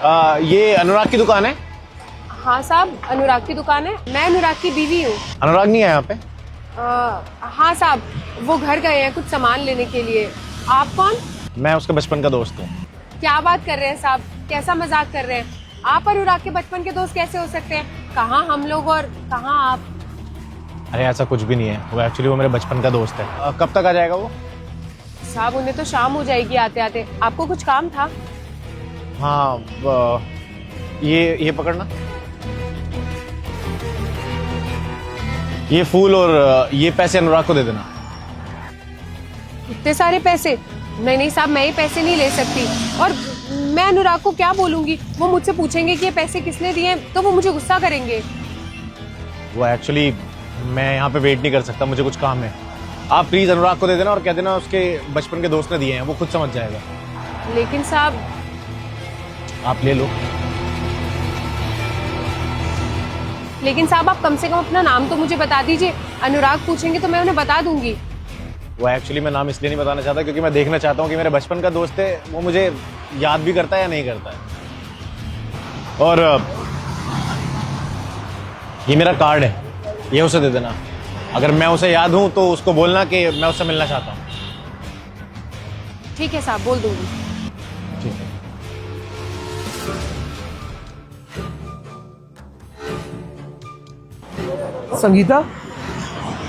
ये अनुराग की दुकान है। हाँ साहब, अनुराग की दुकान है। मैं अनुराग की बीवी हूँ। अनुराग नहीं है यहाँ पे। हाँ साहब, वो घर गए हैं कुछ सामान लेने के लिए। आप कौन? मैं उसके बचपन का दोस्त हूँ। क्या बात कर रहे हैं साहब, कैसा मजाक कर रहे हैं? आप अनुराग के बचपन के दोस्त कैसे हो सकते हैं? कहाँ हम लोग और कहाँ आप? अरे ऐसा कुछ भी नहीं है, वो मेरे बचपन का दोस्त है। कब तक आ जाएगा वो? साहब उन्हें तो शाम हो जाएगी आते आते। आपको कुछ काम था? हाँ, ये पकड़ना। ये फूल और ये पैसे अनुराग को दे देना। इतने सारे पैसे? नहीं नहीं साहब, मैं ये पैसे नहीं ले सकती। और मैं अनुराग को क्या बोलूंगी? वो मुझसे पूछेंगे कि ये पैसे किसने दिए, तो वो मुझे गुस्सा करेंगे। वो एक्चुअली मैं यहाँ पे वेट नहीं कर सकता, मुझे कुछ काम है। आप प्लीज अनुराग को दे देना और कह देना उसके बचपन के दोस्त ने दिए हैं, वो खुद समझ जाएगा। लेकिन साहब। आप ले लो। लेकिन साहब आप कम से कम अपना नाम तो मुझे बता दीजिए। अनुराग पूछेंगे तो मैं उन्हें बता दूंगी। वो एक्चुअली मैं नाम इसलिए नहीं बताना चाहता क्योंकि मैं देखना चाहता हूँ कि मेरे बचपन का दोस्त है वो मुझे याद भी करता है या नहीं करता है। और ये मेरा कार्ड है, ये उसे दे देना। अगर मैं उसे याद हूं तो उसको बोलना कि मैं उससे मिलना चाहता हूँ। ठीक है साहब, बोल दूंगी। ठीक है। संगीता,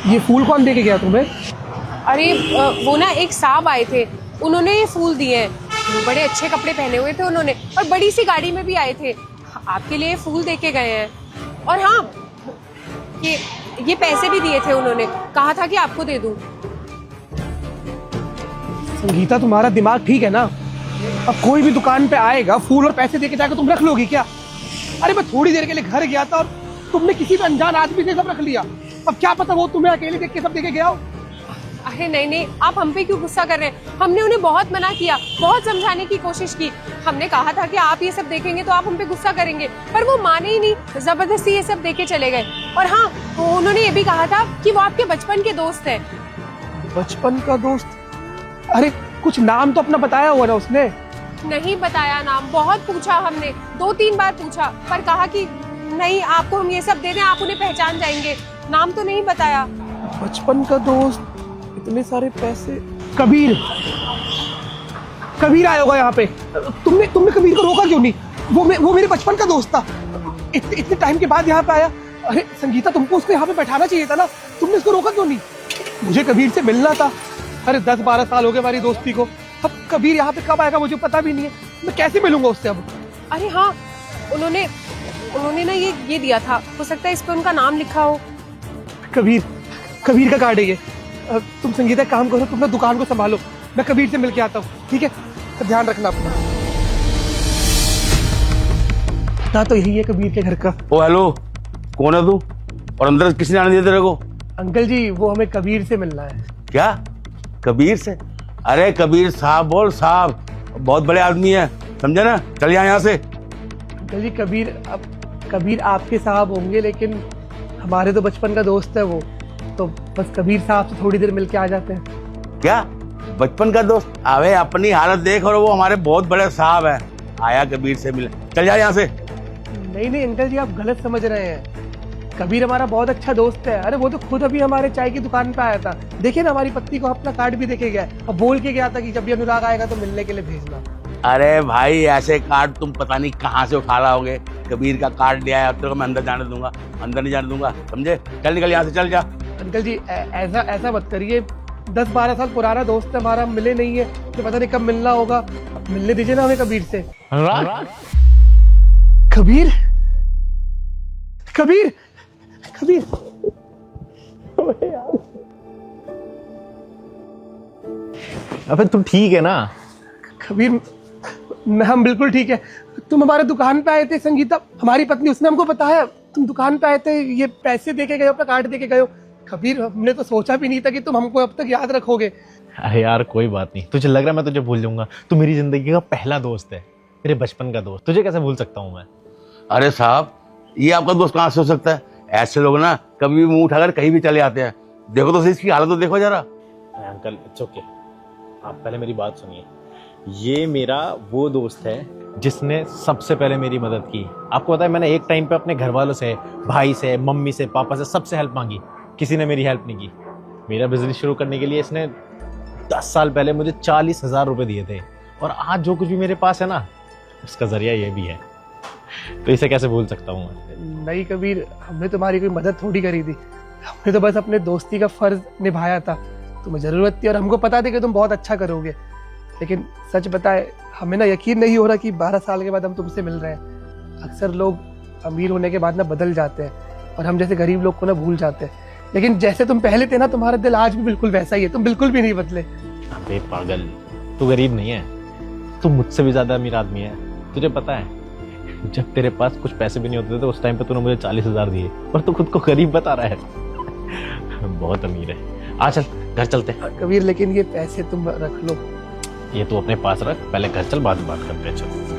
ये फूल कौन दे के गया तुम्हें? अरे वो ना एक साहब आए थे, उन्होंने ये फूल दिए हैं। बड़े अच्छे कपड़े पहने हुए थे उन्होंने, और बड़ी सी गाड़ी में भी आए थे। आपके लिए फूल दे के गए हैं। और हाँ, ये पैसे भी दिए थे उन्होंने, कहा था कि आपको दे दूं। संगीता, तुम्हारा दिमाग ठीक है ना? अब कोई भी दुकान पे आएगा, फूल और पैसे दे के जाकर तुम रख लोगी क्या? अरे मैं थोड़ी देर के लिए घर गया था और तुमने किसी भी अनजान आदमी से सब रख लिया। अब क्या पता वो तुम्हें अकेले देख के सब दे के गया हो। अरे नहीं नहीं, आप हम पे क्यों गुस्सा कर रहे हैं? हमने उन्हें बहुत मना किया, बहुत समझाने की कोशिश की। हमने कहा था कि आप ये सब देखेंगे तो आप हम पे गुस्सा करेंगे, पर वो माने ही नहीं, जबरदस्ती ये सब देके चले गए। और हाँ, उन्होंने ये भी कहा था कि वो आपके बचपन के दोस्त हैं। बचपन का दोस्त? अरे कुछ नाम तो अपना बताया हुआ ना उसने। नहीं बताया नाम, बहुत पूछा हमने, 2-3 बार पूछा, पर कहा कि नहीं, आपको हम ये सब दे दें, आप उन्हें पहचान जाएंगे। नाम तो नहीं बताया। बचपन का दोस्त, इतने सारे पैसे। कबीर, कबीर आया होगा यहाँ पे। तुमने कबीर को रोका क्यों नहीं? वो मेरे बचपन का दोस्त था। इतने टाइम के बाद यहाँ पे आया। अरे संगीता, तुमको उसको यहाँ पे बैठाना चाहिए था ना, तुमने उसको रोका क्यों नहीं? मुझे कबीर से मिलना था। अरे 10-12 साल हो गए हमारी दोस्ती को। अब कबीर यहाँ पे कब आएगा मुझे पता भी नहीं है। मैं कैसे मिलूंगा उससे अब? अरे हाँ, उन्होंने ना ये दिया था, हो सकता है इस पे उनका नाम लिखा हो। कबीर का कार्ड है ये। तुम संगीता काम करो, तुम ना दुकान को संभालो, मैं कबीर से मिलके आता हूँ, ठीक है? तो ध्यान रखना अपना। ना तो यही है कबीर के घर का। ओ हेलो, कौन है तू? और अंदर किसने आने दिया तेरे को? अंकल जी, वो हमें कबीर से मिलना है। क्या? कबीर से? अरे कबीर साहब बोल, साहब बहुत बड़े आदमी है, समझे ना? चल यहाँ से। अंकल जी, कबीर आपके साहब होंगे, लेकिन हमारे तो बचपन का दोस्त है वो, तो बस कबीर साहब से थोड़ी देर मिलके आ जाते हैं। क्या बचपन का दोस्त? अबे अपनी हालत देख, और वो हमारे बहुत बड़े साहब है, आया कबीर से मिले। चल जा यहाँ से। नहीं अंकल जी, आप गलत समझ रहे हैं। कबीर हमारा बहुत अच्छा दोस्त है। अरे वो तो खुद अभी हमारे चाय की दुकान पे आया था। देखिए ना, हमारी पत्नी को अपना कार्ड भी देके गया, और बोल के गया था कि जब भी अनुराग आएगा तो मिलने के लिए भेजना। अरे भाई, ऐसे कार्ड तुम पता नहीं कहाँ से उठा लाओगे। कबीर का कार्ड लिया है, अब तेरे को मैं अंदर जाने दूंगा? अंदर नहीं जाने दूंगा, समझे? चल निकल यहाँ से, चल जा। अंकल जी ऐसा मत करिए। 10-12 साल पुराना दोस्त है हमारा, हम मिले नहीं है तो पता नहीं कब मिलना होगा। अब मिलने दीजिए ना हमें कबीर से। अनुराग? कबीर, कबीर, कबीर। अबे तुम ठीक है ना? कबीर, हम बिल्कुल ठीक है। तुम हमारे दुकान पे आए थे, संगीता हमारी पत्नी, उसने हमको बताया तुम दुकान पे आए थे, ये पैसे देके गए हो, अपना कार्ड देके गए हो। कबीर, हमने तो सोचा भी नहीं था कि तुम हमको अब तक याद रखोगे। अरे यार कोई बात नहीं, तुझे लग रहा है मैं तुझे भूल जाऊंगा? तू मेरी जिंदगी का पहला दोस्त है, मेरे बचपन का दोस्त, तुझे कैसे भूल सकता हूँ मैं? अरे साहब, ये आपका दोस्त कहाँ से हो सकता है? ऐसे लोग ना कभी भी मुंह उठाकर कहीं भी चले आते हैं। देखो तो सही इसकी हालत तो देखो जरा। अंकल इट्स ओके, आप पहले मेरी बात सुनिए। ये मेरा वो दोस्त है जिसने सबसे पहले मेरी मदद की। आपको पता है मैंने एक टाइम पे अपने घर वालों से, भाई से, मम्मी से, पापा से, सबसे हेल्प मांगी, किसी ने मेरी हेल्प नहीं की। मेरा बिजनेस शुरू करने के लिए इसने 10 साल पहले मुझे 40,000 रुपए दिए थे, और आज जो कुछ भी मेरे पास है ना, उसका जरिया ये भी है। तो इसे कैसे भूल सकता हूँ मैं। नहीं कबीर, हमने तुम्हारी कोई मदद थोड़ी करी थी, हमने तो बस अपने दोस्ती का फर्ज निभाया था। तुम्हें जरूरत थी और हमको पता था कि तुम बहुत अच्छा करोगे, लेकिन सच बताए हमें ना यकीन नहीं हो रहा कि 12 साल के बाद हम तुमसे मिल रहे हैं। अक्सर लोग अमीर होने के बाद ना बदल जाते हैं और हम जैसे गरीब लोग को ना भूल जाते हैं, लेकिन जैसे तुम पहले थे ना, तुम्हारा दिल आज भी बिल्कुल वैसा ही है, तुम बिल्कुल भी नहीं बदले। अबे पागल, तू गरीब नहीं है, तू मुझसे भी ज्यादा अमीर आदमी है। तुझे पता है जब तेरे पास कुछ पैसे भी नहीं होते थे तो उस टाइम पे तूने मुझे 40,000 दिए, और तू खुद को गरीब बता रहा है। बहुत अमीर है। आ चल घर चलते हैं। कबीर लेकिन ये पैसे तुम रख लो। ये तू अपने पास रख, पहले घर चल, बाद में बात करते हैं। चल।